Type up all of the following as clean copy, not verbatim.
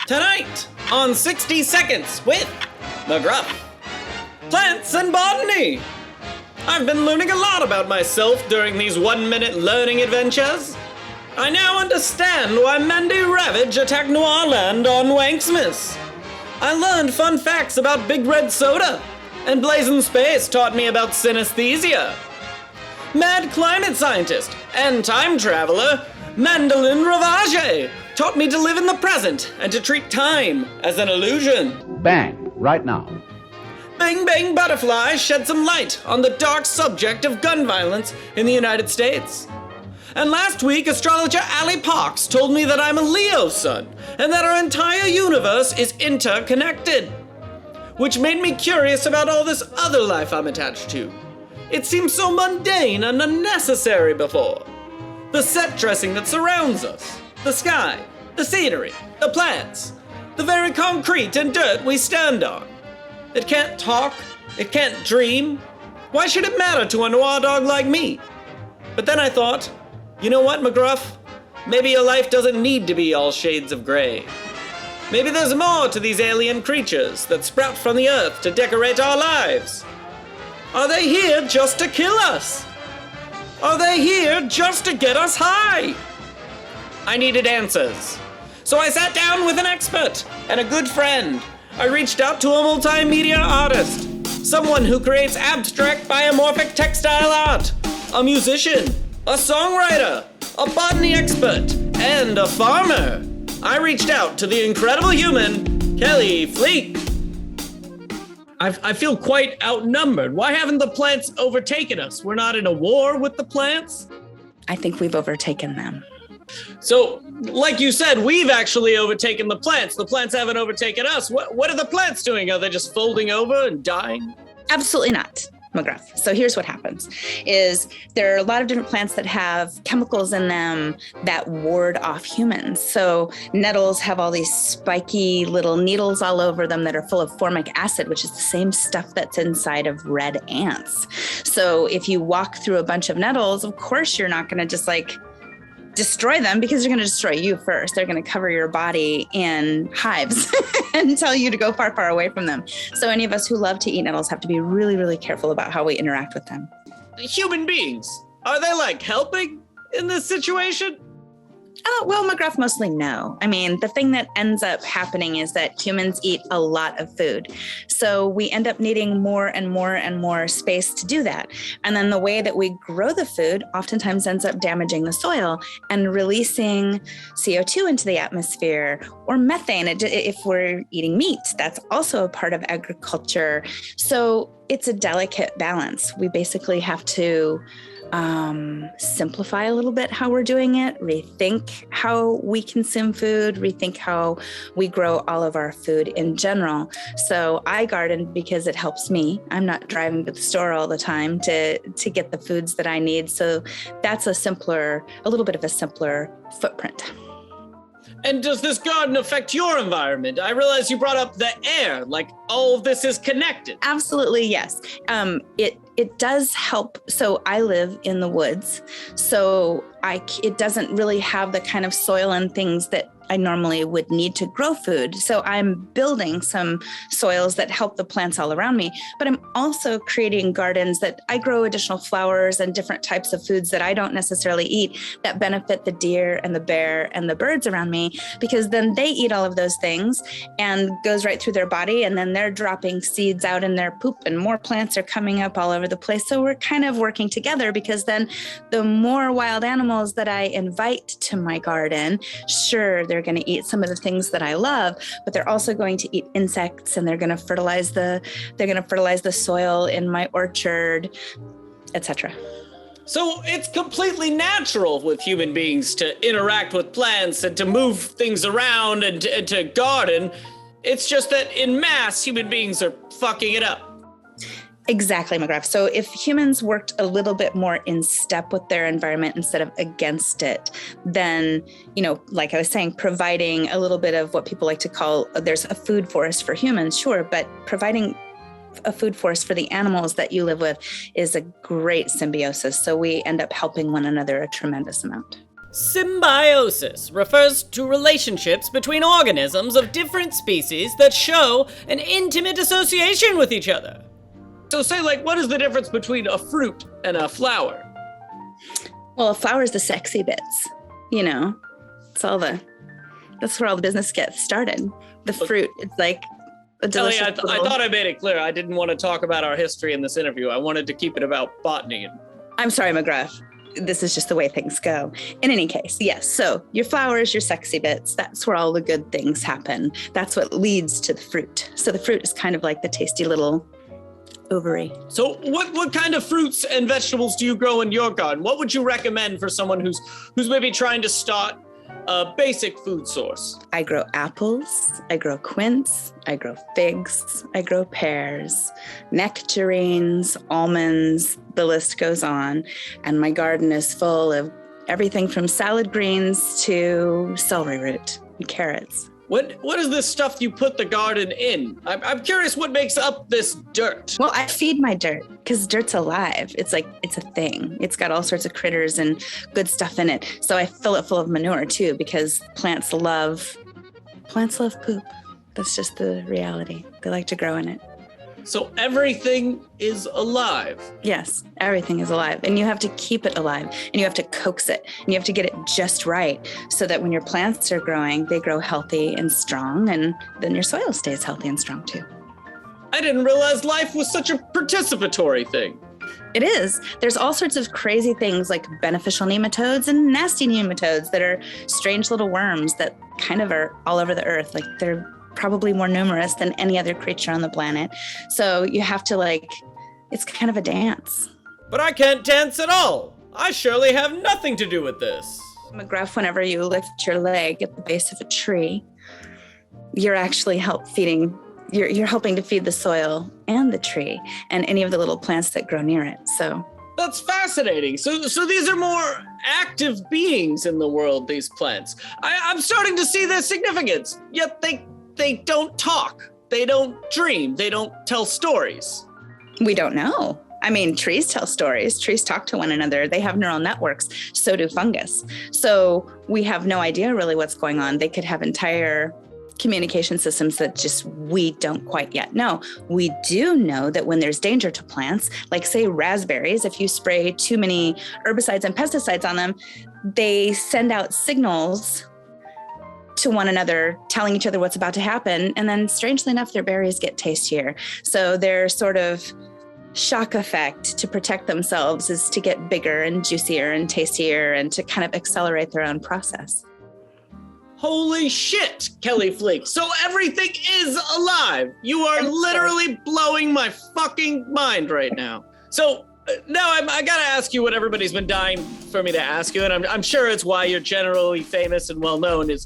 Tonight on 60 Seconds with McGruff. Plants and botany. I've been learning a lot about myself during these 1-minute learning adventures. I now understand why Mandy Ravage attacked Noirland on Wanksmas. I learned fun facts about Big Red Soda, and Blazing Space taught me about synesthesia. Mad climate scientist and time traveler Mandolin Ravage taught me to live in the present and to treat time as an illusion. Bang, right now. Bang Bang Butterfly shed some light on the dark subject of gun violence in the United States. And last week, astrologer Allie Parks told me that I'm a Leo sun and that our entire universe is interconnected, which made me curious about all this other life I'm attached to. It seemed so mundane and unnecessary before. The set dressing that surrounds us, the sky, the scenery, the plants, the very concrete and dirt we stand on. It can't talk, it can't dream. Why should it matter to a noir dog like me? But then I thought, you know what, McGruff? Maybe your life doesn't need to be all shades of gray. Maybe there's more to these alien creatures that sprout from the earth to decorate our lives. Are they here just to kill us? Are they here just to get us high? I needed answers. So I sat down with an expert and a good friend. I reached out to a multimedia artist, someone who creates abstract biomorphic textile art, a musician, a songwriter, a botany expert, and a farmer. I reached out to the incredible human, Kelly Fleek. I feel quite outnumbered. Why haven't the plants overtaken us? We're not in a war with the plants? I think we've overtaken them. So, like you said, we've actually overtaken the plants. The plants haven't overtaken us. What are the plants doing? Are they just folding over and dying? Absolutely not, McGruff. So here's what happens is there are a lot of different plants that have chemicals in them that ward off humans. So nettles have all these spiky little needles all over them that are full of formic acid, which is the same stuff that's inside of red ants. So if you walk through a bunch of nettles, of course you're not going to just destroy them because they're going to destroy you first. They're going to cover your body in hives and tell you to go far, far away from them. So any of us who love to eat nettles have to be really, really careful about how we interact with them. Human beings, are they helping in this situation? Oh, well, McGruff, mostly no. I mean, the thing that ends up happening is that humans eat a lot of food. So we end up needing more and more and more space to do that. And then the way that we grow the food oftentimes ends up damaging the soil and releasing CO2 into the atmosphere or methane. If we're eating meat, that's also a part of agriculture. So it's a delicate balance. We basically have to simplify a little bit how we're doing it, rethink how we consume food, rethink how we grow all of our food in general. So I garden because it helps me. I'm not driving to the store all the time to get the foods that I need. So that's a little bit of a simpler footprint. And does this garden affect your environment? I realize you brought up the air, all of this is connected. Absolutely, yes. It does help. So I live in the woods, so it doesn't really have the kind of soil and things that I normally would need to grow food. So I'm building some soils that help the plants all around me, but I'm also creating gardens that I grow additional flowers and different types of foods that I don't necessarily eat that benefit the deer and the bear and the birds around me, because then they eat all of those things and goes right through their body, and then they're dropping seeds out in their poop and more plants are coming up all over the place. So we're kind of working together, because then the more wild animals that I invite to my garden, sure, they're going to eat some of the things that I love, but they're also going to eat insects, and they're going to fertilize the soil in my orchard, etc. So it's completely natural with human beings to interact with plants and to move things around and to garden. It's just that in mass, human beings are fucking it up. Exactly, McGruff. So if humans worked a little bit more in step with their environment instead of against it, then, like I was saying, providing a little bit of what people like to call, there's a food forest for humans, sure, but providing a food forest for the animals that you live with is a great symbiosis. So we end up helping one another a tremendous amount. Symbiosis refers to relationships between organisms of different species that show an intimate association with each other. So say, like, what is the difference between a fruit and a flower? Well, a flower's the sexy bits, that's where all the business gets started. The fruit, it's like a delicious Ellie, I thought I made it clear I didn't want to talk about our history in this interview. I wanted to keep it about botany. I'm sorry, McGruff. This is just the way things go. In any case, yes. So your flowers, your sexy bits, that's where all the good things happen. That's what leads to the fruit. So the fruit is kind of like the tasty little ovary. So what kind of fruits and vegetables do you grow in your garden? What would you recommend for someone who's maybe trying to start a basic food source? I grow apples, I grow quince, I grow figs, I grow pears, nectarines, almonds, the list goes on. And my garden is full of everything from salad greens to celery root and carrots. What is this stuff you put the garden in? I'm curious what makes up this dirt. Well, I feed my dirt because dirt's alive. It's a thing. It's got all sorts of critters and good stuff in it. So I fill it full of manure too, because plants love poop. That's just the reality. They like to grow in it. So everything is alive. Yes, everything is alive. And you have to keep it alive. And you have to coax it. And you have to get it just right so that when your plants are growing, they grow healthy and strong. And then your soil stays healthy and strong too. I didn't realize life was such a participatory thing. It is. There's all sorts of crazy things like beneficial nematodes and nasty nematodes that are strange little worms that kind of are all over the earth. Like they're probably more numerous than any other creature on the planet. So you have to it's kind of a dance. But I can't dance at all. I surely have nothing to do with this. McGruff, whenever you lift your leg at the base of a tree, you're actually you're helping to feed the soil and the tree and any of the little plants that grow near it. So that's fascinating. So these are more active beings in the world, these plants. I'm starting to see their significance, yet they don't talk, they don't dream, they don't tell stories. We don't know. I mean, trees tell stories. Trees talk to one another. They have neural networks. So do fungus. So we have no idea really what's going on. They could have entire communication systems that we don't quite yet know. We do know that when there's danger to plants, like say raspberries, if you spray too many herbicides and pesticides on them, they send out signals to one another, telling each other what's about to happen. And then strangely enough, their berries get tastier. So their sort of shock effect to protect themselves is to get bigger and juicier and tastier and to kind of accelerate their own process. Holy shit, Kelly Fleek. So everything is alive. You are literally blowing my fucking mind right now. So now I gotta ask you what everybody's been dying for me to ask you, and I'm sure it's why you're generally famous and well known, is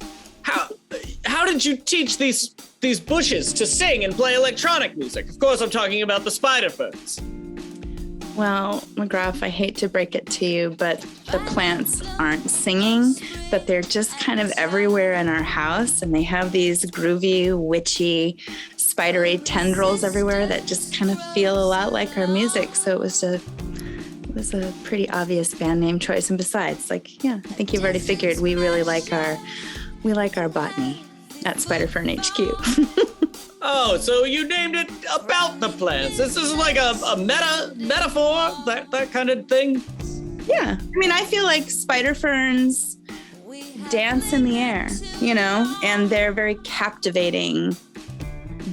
how did you teach these bushes to sing and play electronic music? Of course, I'm talking about the spider ferns. Well, McGruff, I hate to break it to you, but the plants aren't singing, but they're just kind of everywhere in our house, and they have these groovy, witchy, spidery tendrils everywhere that just kind of feel a lot like our music. So it was a pretty obvious band name choice. And besides, I think you've already figured we really like our botany at Spider Fern HQ. Oh, so you named it about the plants. This is like a metaphor, that kind of thing? Yeah. I mean, I feel like spider ferns dance in the air, and they're very captivating,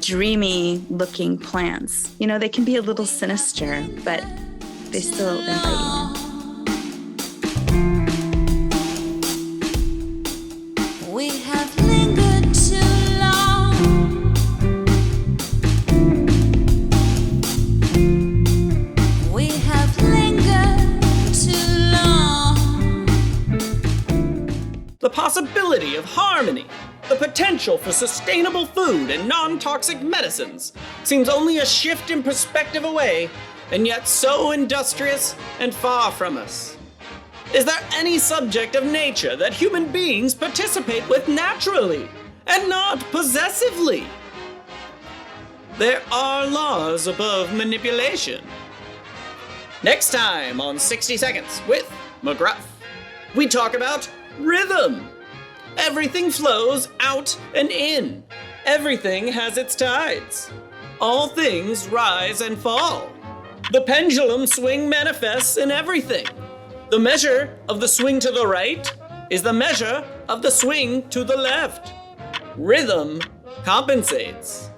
dreamy looking plants. They can be a little sinister, but they still invite you in. The possibility of harmony, the potential for sustainable food and non-toxic medicines seems only a shift in perspective away, and yet so industrious and far from us. Is there any subject of nature that human beings participate with naturally and not possessively? There are laws above manipulation. Next time on 60 Seconds with McGruff. we talk about rhythm. Everything flows out and in. Everything has its tides. All things rise and fall. The pendulum swing manifests in everything. The measure of the swing to the right is the measure of the swing to the left. Rhythm compensates.